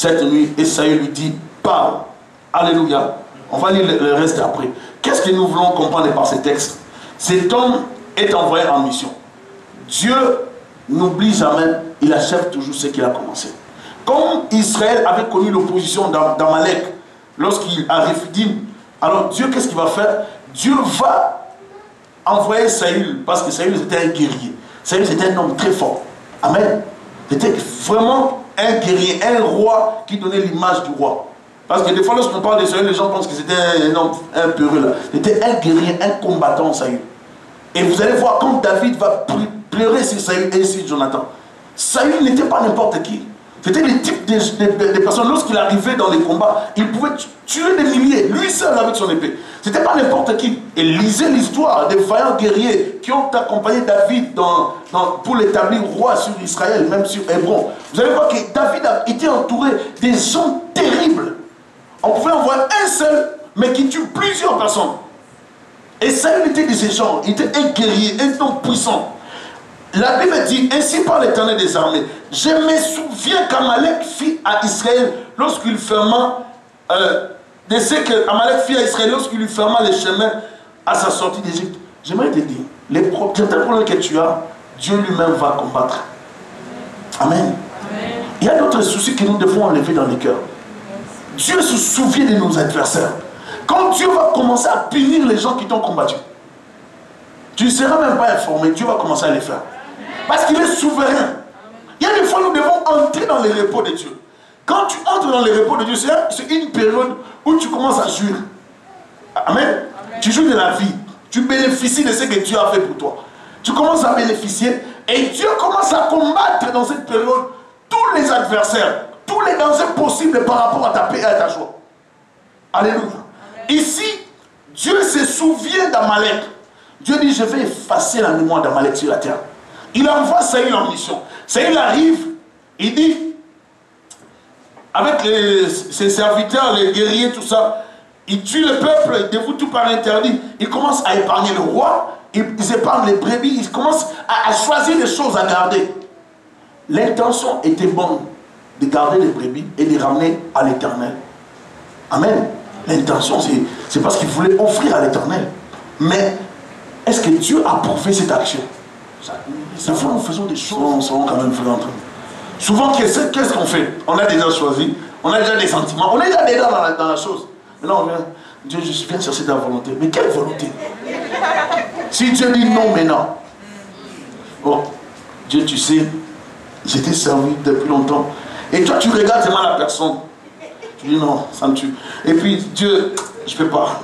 cette nuit et Saül lui dit, parle. Alléluia. On va lire le reste après. Qu'est-ce que nous voulons comprendre par ces textes? Cet homme est envoyé en mission. Dieu n'oublie jamais, il achève toujours ce qu'il a commencé. Comme Israël avait connu l'opposition d'Amalek lorsqu'il a Rephidim, alors Dieu, qu'est-ce qu'il va faire? Dieu va envoyer Saül, parce que Saül c'était un guerrier. Saül c'était un homme très fort. Amen. C'était vraiment un guerrier, un roi qui donnait l'image du roi. Parce que des fois, lorsqu'on parle de Saül, les gens pensent que c'était un homme un peureux. C'était un guerrier, un combattant, Saül. Et vous allez voir quand David va pleurer sur Saül et sur Jonathan. Saül n'était pas n'importe qui. C'était le type de personnes, lorsqu'il arrivait dans les combats, il pouvait tuer des milliers, lui seul avec son épée. C'était pas n'importe qui. Et lisez l'histoire des vaillants guerriers qui ont accompagné David pour l'établir roi sur Israël, même sur Hébron. Vous allez voir que David a été entouré des gens terribles. On pouvait envoyer un seul, mais qui tue plusieurs personnes. Et Saül était de ces gens, il était un guerrier, un homme puissant. La Bible dit, ainsi par l'Éternel des armées, je me souviens qu'Amalek fit à Israël lorsqu'il ferma, de ce qu'Amalek fit à Israël lorsqu'il lui ferma les chemins à sa sortie d'Égypte. J'aimerais te dire, les problèmes que tu as, Dieu lui-même va combattre. Amen. Amen. Il y a d'autres soucis que nous devons enlever dans les cœurs. Dieu se souvient de nos adversaires. Quand Dieu va commencer à punir les gens qui t'ont combattu, tu ne seras même pas informé, Dieu va commencer à les faire. Parce qu'il est souverain. Il y a des fois, nous devons entrer dans les repos de Dieu. Quand tu entres dans les repos de Dieu, c'est une période où tu commences à jouir. Amen. Amen. Tu jouis de la vie. Tu bénéficies de ce que Dieu a fait pour toi. Tu commences à bénéficier. Et Dieu commence à combattre dans cette période tous les adversaires, tous les dangers possibles par rapport à ta paix et à ta joie. Alléluia. Amen. Ici, Dieu se souvient d'Amalek. Dieu dit, je vais effacer la mémoire d'Amalek sur la terre. Il envoie Saül en mission. Saül arrive, il dit, avec ses serviteurs, les guerriers, tout ça, il tue le peuple, il dévoue tout par interdit. Il commence à épargner le roi, il épargne les brebis, il commence à choisir des choses à garder. L'intention était bonne de garder les brebis et de les ramener à l'Éternel. Amen. L'intention, c'est parce qu'il voulait offrir à l'Éternel. Mais est-ce que Dieu a approuvé cette action? Des fois, nous faisons des choses, on seront quand même fait entre nous. Souvent, qu'est-ce qu'on fait? On a déjà choisi, on a déjà des sentiments, on est déjà dedans dans la chose. Maintenant, on vient, Dieu, je viens chercher ta volonté. Mais quelle volonté? Si Dieu dit non maintenant, oh, Dieu, tu sais, je t'ai servi depuis longtemps. Et toi, tu regardes seulement la personne. Tu dis non, ça me tue. Et puis, Dieu, je ne peux pas.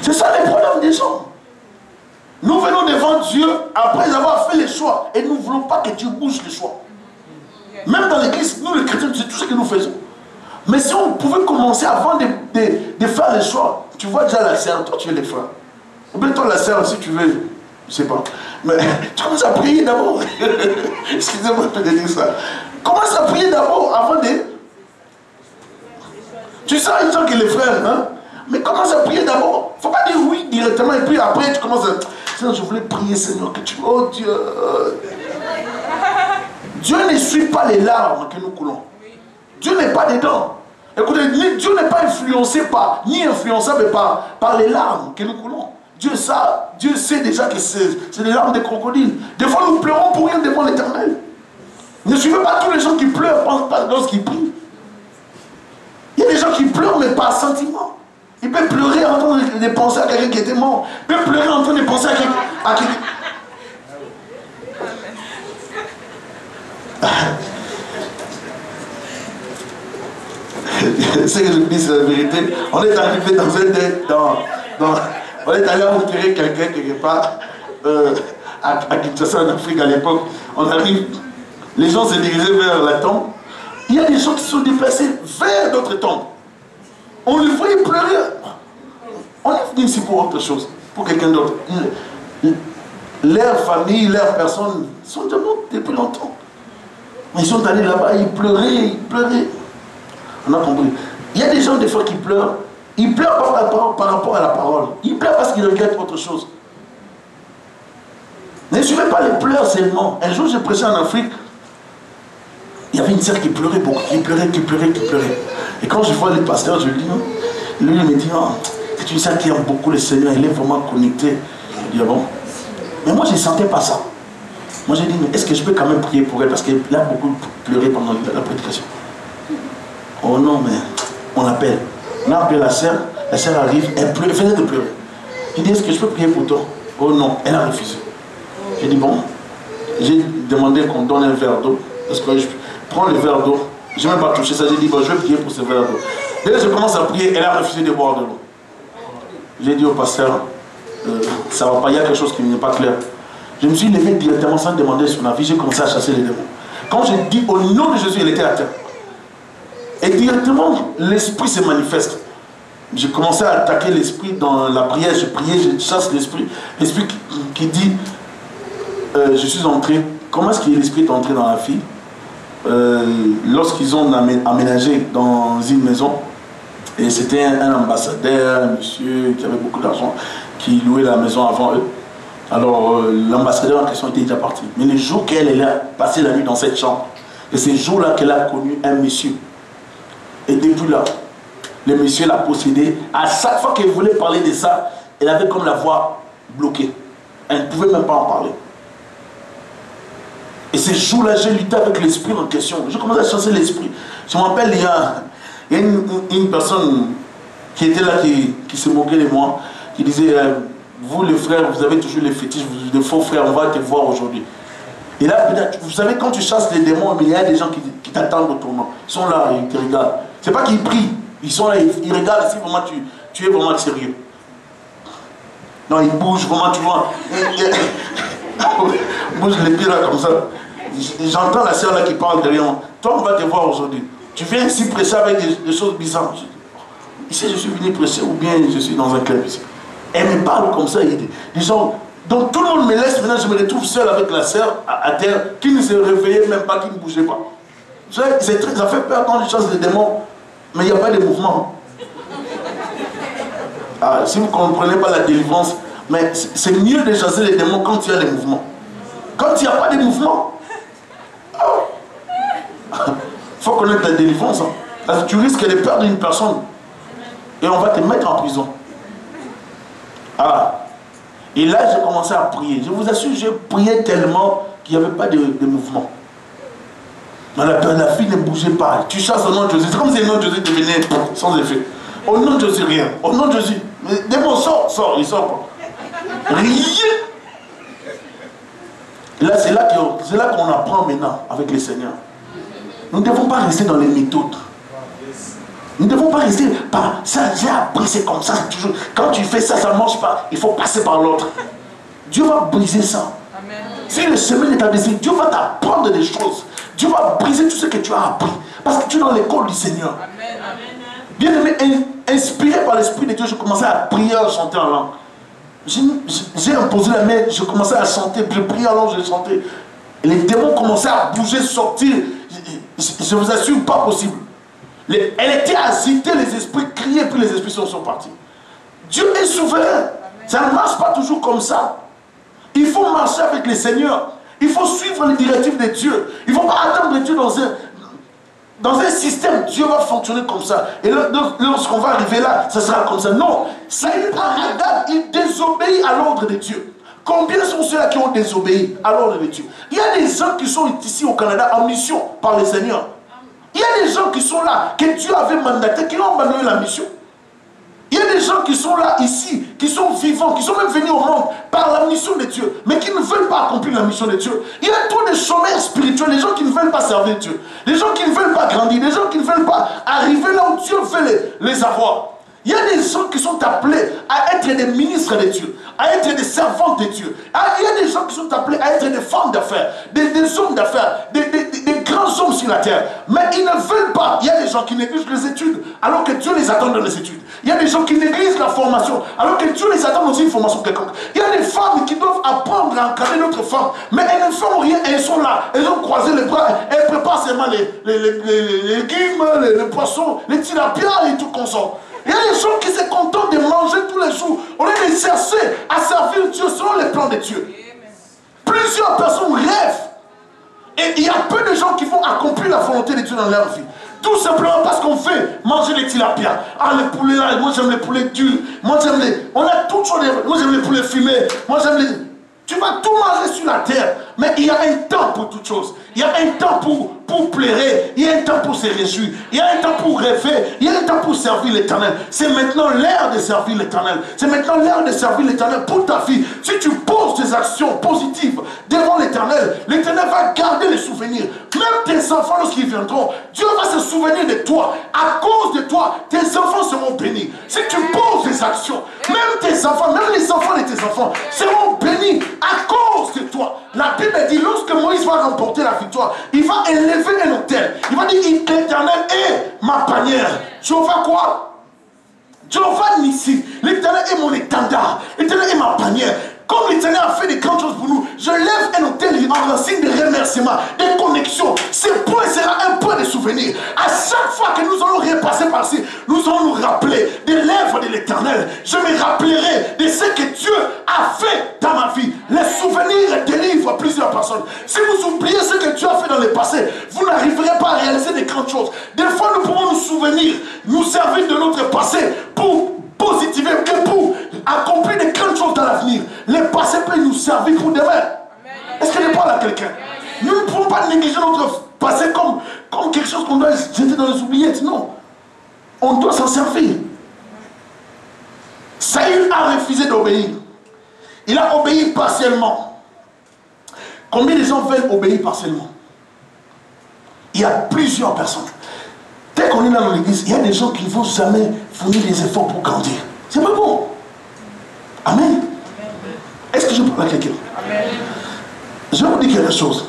C'est ça les problèmes des gens. Nous venons devant Dieu après avoir fait les choix. Et nous ne voulons pas que Dieu bouge les choix. Même dans l'église, nous les chrétiens, c'est tout ce que nous faisons. Mais si on pouvait commencer avant de faire les choix, tu vois déjà la sœur, toi tu veux les faire. Ou bien toi la sœur, si tu veux, je ne sais pas. Mais tu commences à prier d'abord. Excusez-moi de te dire ça. Commence à prier d'abord avant de... Tu sens une chose que les frères, hein? Mais commence à prier d'abord. Il ne faut pas dire oui directement et puis après tu commences à... Seigneur, je voulais prier, Seigneur, que tu... Oh Dieu. Dieu ne suit pas les larmes que nous coulons. Dieu n'est pas dedans. Écoutez, Dieu n'est pas influencé par, ni influençable par les larmes que nous coulons. Dieu sait déjà que c'est des larmes de crocodile. Des fois, nous pleurons pour rien devant l'Éternel. Ne suivez pas tous les gens qui pleurent lorsqu'ils prient. Il y a des gens qui pleurent, mais par sentiment. Il peut pleurer en train de penser à quelqu'un qui était mort. Il peut pleurer en train de penser à quelqu'un. C'est que je vous dis, c'est la vérité. On est arrivé dans un on est allé enterrer quelqu'un quelque part à Kinshasa en Afrique à l'époque. On arrive, les gens se dirigeaient vers la tombe. Il y a des gens qui sont déplacés vers d'autres tombes. On les voyait pleurer. On est venu ici pour autre chose, pour quelqu'un d'autre. Leur famille, leurs personnes sont de nous depuis longtemps. Mais ils sont allés là-bas, ils pleuraient. On a compris. Il y a des gens des fois qui pleurent. Ils pleurent par rapport à la parole. Ils pleurent parce qu'ils regrettent autre chose. Ne suivez pas les pleurs seulement. Un jour, j'ai prêché en Afrique. Il y avait une sœur qui pleurait beaucoup, qui pleurait. Et quand je vois le pasteur, je lui dis, lui il me dit, oh, c'est une sœur qui aime beaucoup le Seigneur, elle est vraiment connectée. Je dis, ah bon? Mais moi je ne sentais pas ça. Moi j'ai dit, mais est-ce que je peux quand même prier pour elle? Parce qu'elle a beaucoup pleuré pendant la prédication. Oh non, mais on appelle. On a appelé la sœur arrive, elle pleure, elle venait de pleurer. Je dis, est-ce que je peux prier pour toi? Oh non, elle a refusé. J'ai dit, bon, j'ai demandé qu'on donne un verre d'eau. Est-ce que je prends le verre d'eau? Je n'ai même pas touché ça, j'ai dit, bon, je vais prier pour ce verre d'eau. Dès que je commence à prier, elle a refusé de boire de l'eau. J'ai dit au pasteur, ça ne va pas, il y a quelque chose qui n'est pas clair. Je me suis levé directement sans demander son avis, j'ai commencé à chasser les démons. Quand j'ai dit au nom de Jésus, elle était à terre. Et directement, l'esprit se manifeste. J'ai commencé à attaquer l'esprit dans la prière, je priais, je chasse l'esprit. L'esprit qui dit, je suis entré, comment est-ce que l'esprit est entré dans la fille? Lorsqu'ils ont aménagé dans une maison, et c'était un ambassadeur, un monsieur qui avait beaucoup d'argent, qui louait la maison avant eux. Alors l'ambassadeur en question était déjà parti. Mais le jour qu'elle a passé la nuit dans cette chambre, et c'est le jour-là qu'elle a connu un monsieur. Et depuis là, le monsieur l'a possédé. À chaque fois qu'elle voulait parler de ça, elle avait comme la voix bloquée. Elle ne pouvait même pas en parler. Et ce jour-là, j'ai lutté avec l'esprit en question. Je commençais à chasser l'esprit. Je me rappelle, il y a une personne qui était là, qui se moquait de moi, qui disait, vous les frères, vous avez toujours les fétiches, vous de faux frères, on va te voir aujourd'hui. Et là, vous savez, quand tu chasses les démons, il y a des gens qui t'attendent au tournant. Ils sont là, ils te regardent. C'est pas qu'ils prient, ils sont là, ils regardent si vraiment tu es vraiment sérieux. Non, ils bougent vraiment, tu vois. Ils bougent les pieds là comme ça. J'entends la sœur là qui parle derrière moi. Toi, on va te voir aujourd'hui. Tu viens ici prêcher avec des choses bizarres. Ici, je suis venu prêcher ou bien je suis dans un club ici. Elle me parle comme ça. Les gens, donc tout le monde me laisse. Maintenant, je me retrouve seul avec la sœur à terre qui ne se réveillait même pas, qui ne bougeait pas. Ça fait peur quand je chasse les démons, mais il n'y a pas de mouvement. Ah, si vous ne comprenez pas la délivrance, mais c'est mieux de chasser les démons quand il y a des mouvements. Quand il n'y a pas de mouvement, il faut connaître la délivrance. Hein. Parce que tu risques de perdre une personne et on va te mettre en prison. Ah. Et là, j'ai commencé à prier. Je vous assure, j'ai prié tellement qu'il n'y avait pas de mouvement. La fille ne bougeait pas. Tu chasses au nom de Jésus. C'est comme si le nom de Jésus devenait sans effet. Au nom de Jésus, rien. Au nom de Jésus. Mais démon, sort, il sort pas. Rien. Et là, c'est là qu'on apprend maintenant avec le Seigneur. Nous ne devons pas rester dans les méthodes. Nous ne devons pas rester par ça, j'ai appris, c'est comme ça, c'est toujours. Quand tu fais ça, ça ne marche pas. Il faut passer par l'autre. Dieu va briser ça. Amen. Si le chemin est abaissé, Dieu va t'apprendre des choses. Dieu va briser tout ce que tu as appris. Parce que tu es dans l'école du Seigneur. Bien aimé, inspiré par l'Esprit de Dieu, je commençais à prier, à chanter en langue. J'ai imposé la main, je commençais à chanter, je priais en langue, je chantais. Et les démons commençaient à bouger, sortir. Je vous assure, pas possible. Elle était agitée, les esprits criaient, puis les esprits sont partis. Dieu est souverain. Ça ne marche pas toujours comme ça. Il faut marcher avec le Seigneur. Il faut suivre les directives de Dieu. Il ne faut pas attendre Dieu dans un système. Dieu va fonctionner comme ça. Et lorsqu'on va arriver là, ça sera comme ça. Non. Adam, il désobéit à l'ordre de Dieu. Combien sont ceux-là qui ont désobéi à l'ordre de Dieu? Il y a des gens qui sont ici au Canada en mission par le Seigneur. Il y a des gens qui sont là, que Dieu avait mandaté, qui ont abandonné la mission. Il y a des gens qui sont là, ici, qui sont vivants, qui sont même venus au monde par la mission de Dieu, mais qui ne veulent pas accomplir la mission de Dieu. Il y a trop de chômeurs spirituels, les gens qui ne veulent pas servir Dieu, les gens qui ne veulent pas grandir, les gens qui ne veulent pas arriver là où Dieu veut les avoir. Il y a des gens qui sont appelés à être des ministres de Dieu, à être des servantes de Dieu. Il y a des gens qui sont appelés à être des femmes d'affaires, des hommes d'affaires, des grands hommes sur la terre. Mais ils ne veulent pas. Il y a des gens qui négligent les études alors que Dieu les attend dans les études. Il y a des gens qui négligent la formation alors que Dieu les attend dans une formation quelconque. Il y a des femmes qui doivent apprendre à encadrer d'autres femmes, mais elles ne font rien, elles sont là, elles ont croisé les bras, elles préparent seulement les légumes, les poissons, les tilapias et tout consort. Il y a des gens qui se contentent de manger tous les jours au lieu de chercher à servir Dieu selon les plans de Dieu. Plusieurs personnes rêvent Et il y a peu de gens qui vont accomplir la volonté de Dieu dans leur vie. Tout simplement parce qu'on fait manger les tilapias. Ah, les poulets là, moi j'aime les poulets durs. Moi j'aime les... On a toutes choses. Moi j'aime les poulets fumés. Moi j'aime les... Tu vas tout manger sur la terre. Mais il y a un temps pour toutes choses. Il y a un temps pour plairer. Il y a un temps pour se réjouir. Il y a un temps pour rêver. Il y a un temps pour servir l'Éternel. C'est maintenant l'heure de servir l'Éternel. C'est maintenant l'heure de servir l'Éternel pour ta vie. Si tu poses tes actions positives devant l'Éternel, l'Éternel va garder les souvenirs. Même tes enfants, lorsqu'ils viendront, Dieu va se souvenir de toi. À cause de toi, tes enfants seront bénis. Si tu poses des actions, même tes enfants, même les enfants de tes enfants seront bénis à cause de toi. La Bible dit, lorsque Moïse va remporter la victoire, il va élever un autel. Il va dire, l'Éternel est ma bannière. Jéhovah quoi? Jéhovah Nissi. L'Éternel est mon étendard. L'Éternel est ma bannière. Comme l'Éternel a fait des grandes choses pour nous, je lève un autel en signe de remerciement, de connexion. Ce point sera un point de souvenir. À chaque fois que nous allons repasser par-ci, nous allons nous rappeler des lèvres de l'Éternel. Je me rappellerai de ce que Dieu a fait dans ma vie. Les souvenirs délivrent plusieurs personnes. Si vous oubliez ce que Dieu a fait dans le passé, vous n'arriverez pas à réaliser des grandes choses. Des fois, nous pouvons nous souvenir, nous servir de notre passé pour positiver et pour accomplir de grandes choses dans l'avenir. Le passé peut nous servir pour demain. Est-ce que je parle à quelqu'un? Nous ne pouvons pas négliger notre passé comme quelque chose qu'on doit jeter dans les oubliettes. Non. On doit s'en servir. Saül a refusé d'obéir. Il a obéi partiellement. Combien de gens veulent obéir partiellement? Il y a plusieurs personnes. Dès qu'on est là dans l'église, il y a des gens qui ne vont jamais fournir des efforts pour grandir. C'est pas bon. Amen. Est-ce que je parle à quelqu'un? Je vais vous dire quelque chose.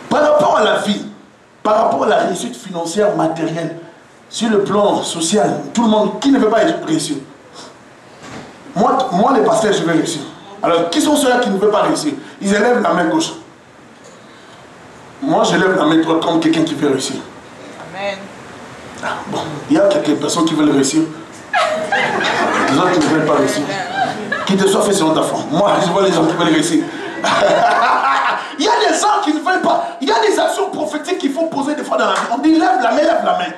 Par rapport à la vie, par rapport à la réussite financière, matérielle, sur le plan social, tout le monde, qui ne veut pas réussir? Moi, les pasteurs, je vais réussir. Alors, qui sont ceux-là qui ne veulent pas réussir? Ils élèvent la main gauche. Moi, je lève la main droite comme quelqu'un qui veut réussir. Amen. Ah, bon, il y a quelques personnes qui veulent réussir. Les autres qui ne veulent pas réussir. Qui te soit fait selon ta foi. Moi, je vois les gens qui veulent réussir. Il y a des gens qui ne veulent pas. Il y a des actions prophétiques qu'il faut poser des fois dans la vie. On dit lève la main, lève la main.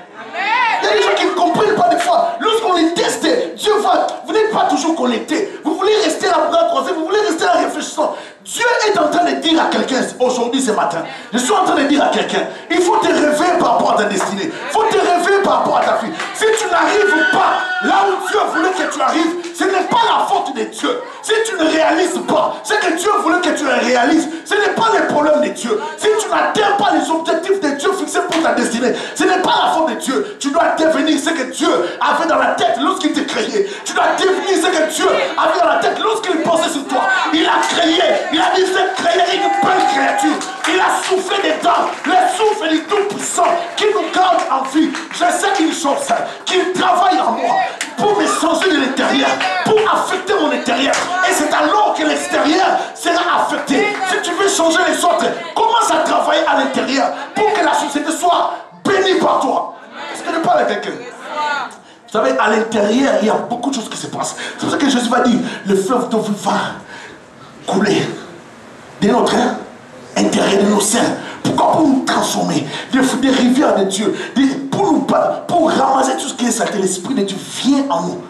Il y a des gens qui ne comprennent pas des fois. Lorsqu'on est testé, Dieu va. Vous n'êtes pas toujours connecté. Vous voulez rester là pour croiser, vous voulez rester là réfléchissant. Dieu est en train de dire à quelqu'un aujourd'hui, ce matin, je suis en train de dire à quelqu'un, il faut te réveiller par rapport à ta destinée. Il faut te réveiller par rapport à ta vie. Si tu n'arrives pas là où Dieu voulait que tu arrives, ce n'est pas la faute de Dieu. Si tu ne réalises pas ce que Dieu voulait que tu réalises, ce n'est pas le problème de Dieu. Si tu n'atteins pas les objectifs de Dieu fixés pour ta destinée, ce n'est pas la faute de Dieu. Tu dois devenir ce que Dieu avait dans la tête lorsqu'il t'a créé. Tu dois devenir ce que Dieu avait dans la tête lorsqu'il pensait sur toi. Il a créé. Il a dit, c'est créer une belle créature. Il a soufflé dedans, le souffle du Tout-Puissant qui nous garde en vie. Je sais une chose, qu'il travaille en moi pour me changer de l'intérieur, pour affecter mon intérieur. Et c'est alors que l'extérieur sera affecté. Si tu veux changer les autres, commence à travailler à l'intérieur pour que la société soit bénie par toi. Est-ce que je parle à quelqu'un? Vous savez, à l'intérieur, il y a beaucoup de choses qui se passent. C'est pour ça que Jésus va dire, le fleuve de vie va couler de notre intérieur, de nos seins. Pourquoi? Pour nous transformer, des rivières de Dieu, pour ramasser tout ce qui est sacré. L'Esprit de Dieu vient en nous.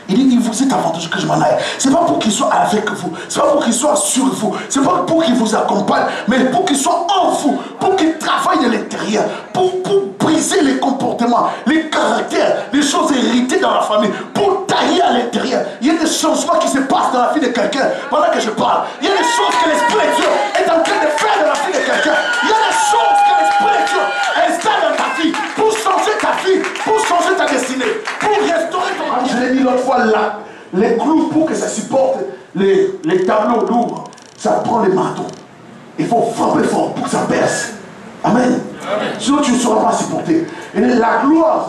Il dit, il vous est avantageux que je m'en aille. Ce n'est pas pour qu'il soit avec vous, ce n'est pas pour qu'il soit sur vous, ce n'est pas pour qu'il vous accompagne, mais pour qu'il soit en vous, pour qu'il travaille de l'intérieur, pour briser les comportements, les caractères, les choses héritées dans la famille, pour tailler à l'intérieur. Il y a des changements qui se passent dans la vie de quelqu'un pendant que je parle. Il y a des choses que l'Esprit de Dieu est en train de faire dans la vie de quelqu'un. Il y a des choses que l'Esprit de Dieu installe dans ta vie pour changer ta vie, pour changer ta destinée, pour restaurer ton vie. Je l'ai dit l'autre fois là, les clous pour que ça supporte les tableaux lourds, ça prend les marteaux. Il faut frapper fort pour que ça perce. Amen. Sinon tu ne sauras pas supporter. Et la gloire,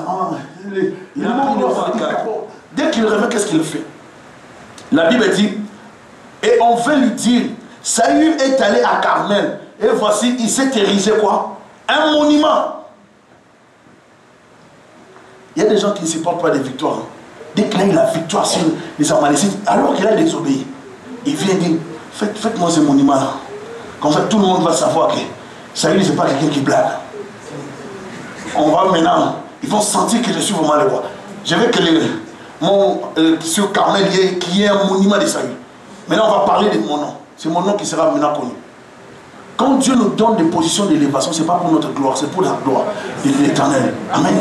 dès qu'il revient, qu'est-ce qu'il fait? La Bible dit, et on veut lui dire, Saül est allé à Carmel, et voici, il s'est érigé quoi? Un monument. Il y a des gens qui ne supportent pas des victoires. Dès qu'il a eu la victoire sur les Amalécites, alors qu'il a désobéi, il vient dire, faites-moi ce monument-là. Comme ça, tout le monde va savoir que Saül, ce n'est pas quelqu'un qui blague. On va maintenant, ils vont sentir que je suis vraiment le roi. Je veux que sur Carmel, qu'il y ait un monument de Saül. Maintenant, on va parler de mon nom. C'est mon nom qui sera maintenant connu. Quand Dieu nous donne des positions d'élévation, ce n'est pas pour notre gloire, c'est pour la gloire de l'Éternel. Amen.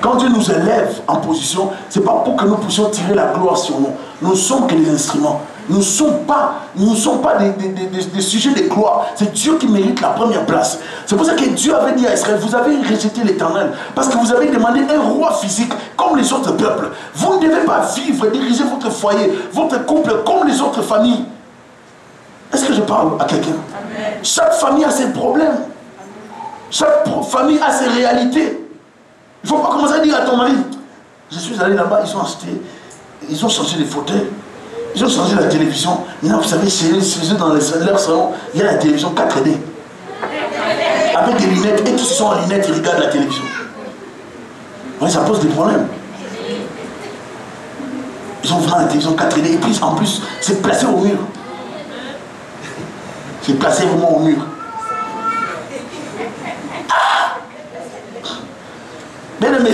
Quand Dieu nous élève en position, ce n'est pas pour que nous puissions tirer la gloire sur nous. Nous ne sommes que des instruments. Nous ne sommes pas des sujets de gloire. C'est Dieu qui mérite la première place. C'est pour ça que Dieu avait dit à Israël, vous avez rejeté l'Éternel, parce que vous avez demandé un roi physique comme les autres peuples. Vous ne devez pas vivre et diriger votre foyer, votre couple comme les autres familles. Est-ce que je parle à quelqu'un? Chaque famille a ses problèmes. Chaque famille a ses réalités. Il ne faut pas commencer à dire à ton mari, je suis allé là-bas, ils ont acheté, ils ont changé les fauteuils, ils ont changé la télévision. Maintenant, vous savez, chez eux, dans leur salon, il y a la télévision 4D. Avec des lunettes, et tous sont en lunettes, ils regardent la télévision. Oui, ça pose des problèmes. Ils ont vraiment la télévision 4D, et puis en plus, c'est placé au mur. C'est placé vraiment au mur. Bien aimé,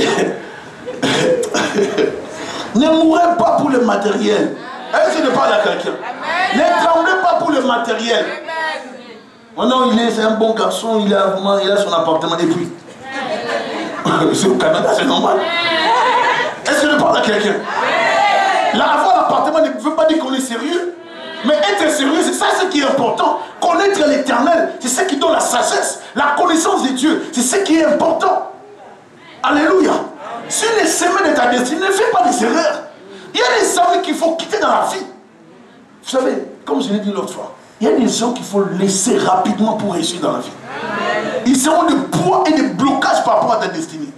ne mourrez pas pour le matériel. Est-ce que je parle à quelqu'un? Ne tremblez pas pour le matériel. Maintenant, c'est un bon garçon, il a son appartement et puis. C'est au Canada, c'est normal. Est-ce que je parle à quelqu'un? Avoir l'appartement ne veut pas dire qu'on est sérieux. Mais être sérieux, c'est ça ce qui est important. Connaître l'Éternel, c'est ce qui donne la sagesse. La connaissance de Dieu, c'est ce qui est important. Alléluia. Sur les chemins de ta destinée, ne fais pas des erreurs. Il y a des amis qu'il faut quitter dans la vie. Vous savez, comme je l'ai dit l'autre fois, il y a des gens qu'il faut laisser rapidement pour réussir dans la vie. Ils seront de poids et de blocages par rapport à ta destinée.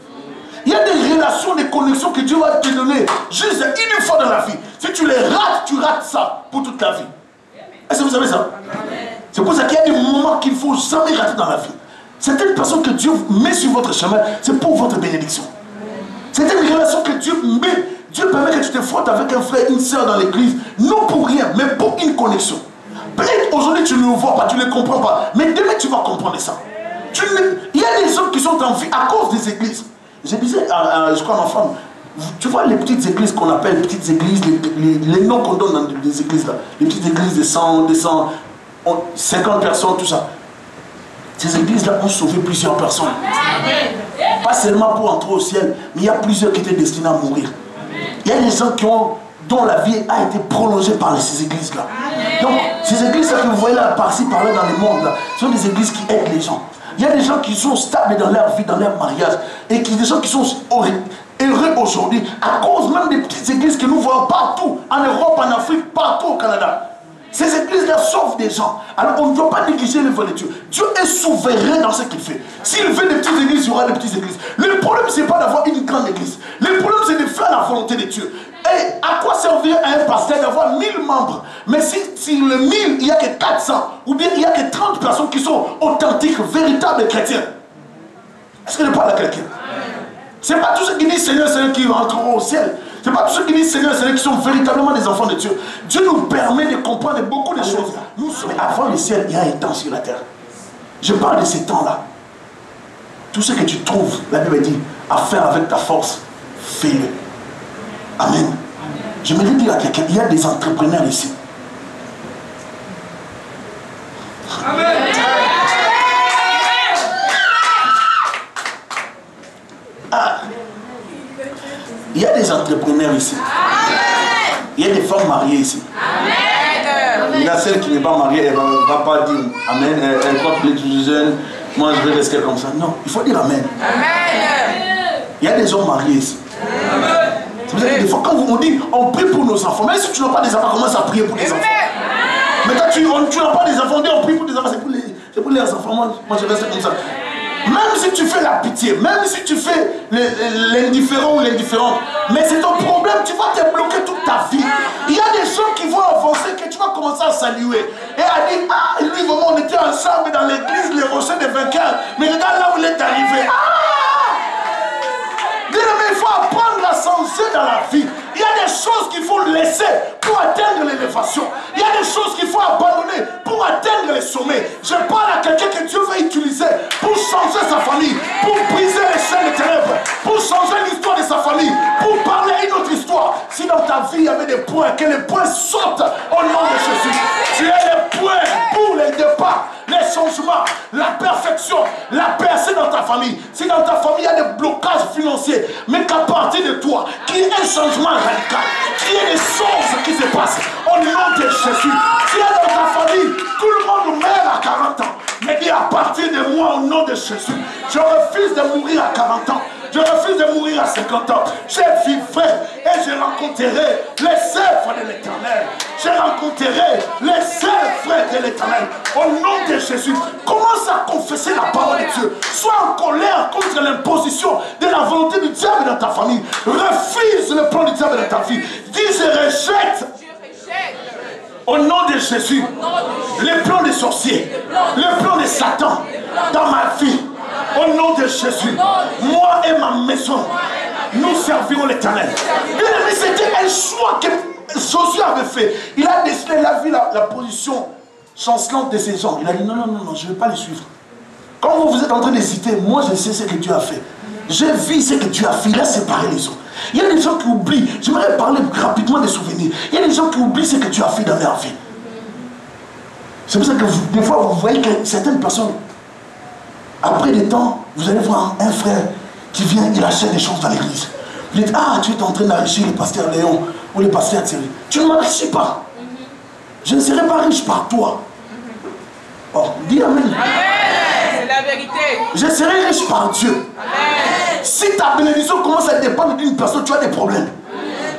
Il y a des relations, des connexions que Dieu va te donner juste une fois dans la vie. Si tu les rates, tu rates ça pour toute la vie. Est-ce que vous savez ça? C'est pour ça qu'il y a des moments qu'il ne faut jamais rater dans la vie. Certaines personnes que Dieu met sur votre chemin, c'est pour votre bénédiction. C'est une relation que Dieu met. Dieu permet que tu te frottes avec un frère, une soeur dans l'église, non pour rien, mais pour une connexion. Peut-être aujourd'hui tu ne le vois pas, tu ne le comprends pas, mais demain tu vas comprendre ça. Il y a des gens qui sont en vie à cause des églises. Je disais, je crois, en femme, tu vois les petites églises qu'on appelle petites églises, les noms qu'on donne dans les églises là, les petites églises de 100, 50 personnes, tout ça. Ces églises-là ont sauvé plusieurs personnes. Pas seulement pour entrer au ciel, mais il y a plusieurs qui étaient destinés à mourir. Il y a des gens dont la vie a été prolongée par ces églises-là. Donc, ces églises-là que vous voyez là, par-ci, par-là dans le monde, là, sont des églises qui aident les gens. Il y a des gens qui sont stables dans leur vie, dans leur mariage, et des gens qui sont heureux aujourd'hui, à cause même des petites églises que nous voyons partout, en Europe, en Afrique, partout au Canada. Ces églises-là sauvent des gens. Alors on ne doit pas négliger l'œuvre de Dieu. Dieu est souverain dans ce qu'il fait. S'il veut des petites églises, il y aura des petites églises. Le problème, ce n'est pas d'avoir une grande église. Le problème, c'est de faire la volonté de Dieu. Et à quoi servir à un pasteur d'avoir 1000 membres? Mais si le 1000, il n'y a que 400, ou bien il n'y a que 30 personnes qui sont authentiques, véritables chrétiens. Est-ce que je parle à quelqu'un? Ce n'est pas tous ceux qui disent Seigneur, Seigneur qui rentreront au ciel. Ce n'est pas tous ceux qui disent Seigneur, Seigneur qui sont véritablement des enfants de Dieu. Dieu nous permet de comprendre beaucoup de choses. Mais avant le ciel, il y a un temps sur la terre. Je parle de ces temps-là. Tout ce que tu trouves, la Bible dit, à faire avec ta force, fais-le. Amen. Je me dire à quelqu'un, il y a des entrepreneurs ici. Amen. Il y a des entrepreneurs ici. Amen. Il y a des femmes mariées ici. Amen. Il y a celle qui n'est pas mariée, elle ne va pas dire Amen. Elle croit que les jeunes, moi je vais rester comme ça. Non, il faut dire Amen. Amen. Il y a des hommes mariés ici. Amen. C'est pour ça que des fois, quand on dit on prie pour nos enfants, même si tu n'as pas des enfants, commence à prier pour les enfants. Mais quand tu n'as pas des enfants, on dit on prie pour des enfants, c'est pour les enfants. Moi je reste comme ça. Même si tu fais la pitié, même si tu fais l'indifférent ou l'indifférente, mais c'est ton problème, tu vas te bloquer toute ta vie. Il y a des gens qui vont avancer, que tu vas commencer à saluer. Et à dire, ah, lui vraiment, on était ensemble dans l'église, les rochers des vainqueurs, mais regarde là où il est arrivé. Ah! Dis-le, mais il faut apprendre à changer dans la vie. Il y a des choses qu'il faut laisser pour atteindre l'élévation. Il y a des choses qu'il faut abandonner pour atteindre les sommets. Je parle à quelqu'un que Dieu veut utiliser pour changer sa famille, pour briser les chaînes des ténèbres, pour changer l'histoire de sa famille, pour parler à une autre histoire. Si dans ta vie il y avait des points, que les points sortent au nom de Jésus. Tu es les points pour les départs, les changements, la perfection, la percée dans ta famille. Si dans ta famille il y a des blocages financiers, mais qu'à partir de toi, qu'il y ait un changement radical, qu'il y ait des choses qui se passent au nom de Jésus. Si dans ta famille, tout le monde meurt à 40 ans, mais dis à partir de moi au nom de Jésus, je refuse de mourir à 40 ans. Je refuse de mourir à 50 ans. Je vivrai et je rencontrerai les œuvres de l'Éternel. Je rencontrerai les œuvres de l'Éternel. Au nom de Jésus, commence à confesser la parole de Dieu. Sois en colère contre l'imposition de la volonté du diable dans ta famille. Refuse le plan du diable dans ta vie. Dis, je rejette. Au nom de Jésus, les plans des sorciers, le plan de Satan dans ma vie. Au nom de Jésus, moi et ma maison, nous servirons l'Éternel. C'était un choix que Josué avait fait. Il a décidé, il a vu la position chancelante de ces gens. Il a dit non, non, non, non, je ne vais pas les suivre. Quand vous êtes en train d'hésiter, moi je sais ce que Dieu a fait. J'ai vu ce que Dieu a fait. Il a séparé les autres. Il y a des gens qui oublient. J'aimerais parler rapidement des souvenirs. Il y a des gens qui oublient ce que Dieu a fait dans leur vie. C'est pour ça que des fois vous voyez que certaines personnes, après des temps, vous allez voir un frère qui vient, il achète des choses dans l'église. Vous dites, ah, tu es en train d'enrichir le pasteur Léon ou le pasteur Thierry. Tu ne m'enrichis pas. Je ne serai pas riche par toi. Oh, dis amen. C'est la vérité. Je serai riche par Dieu. Amen. Si ta bénédiction commence à dépendre d'une personne, tu as des problèmes.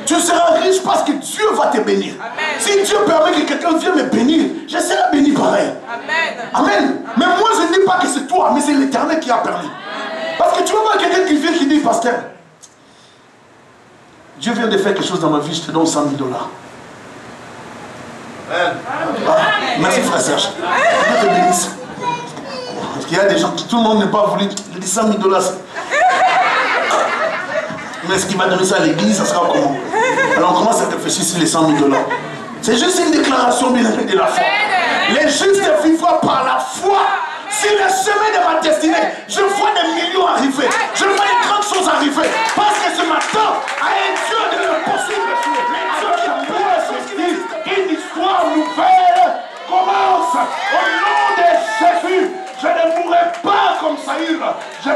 Tu seras riche parce que Dieu va te bénir. Amen. Si Dieu permet que quelqu'un vienne me bénir, je serai béni pareil. Amen. Amen. Mais moi je ne dis pas que c'est toi, mais c'est l'Éternel qui a permis. Amen. Parce que tu vas voir quelqu'un qui vient qui dit, pasteur, Dieu vient de faire quelque chose dans ma vie, je te donne 100 000 $. Amen. Ah, merci frère Serge. Dieu te bénisse. Parce qu'il y a des gens, tout le monde n'est pas voulu. Je dis 100 000 $. Mais est-ce qu'il va donner ça à l'église, ça sera comment? Alors on commence à réfléchir sur les 100 000 $. C'est juste une déclaration bien de la foi. Les justes vivront par la foi. Sur le chemin de ma destinée, je vois des millions arriver. Je vois des grandes choses arriver. Parce que je m'attends à un Dieu de l'impossible. Une histoire nouvelle commence au nom de Jésus. Je ne mourrai pas comme Saül. Je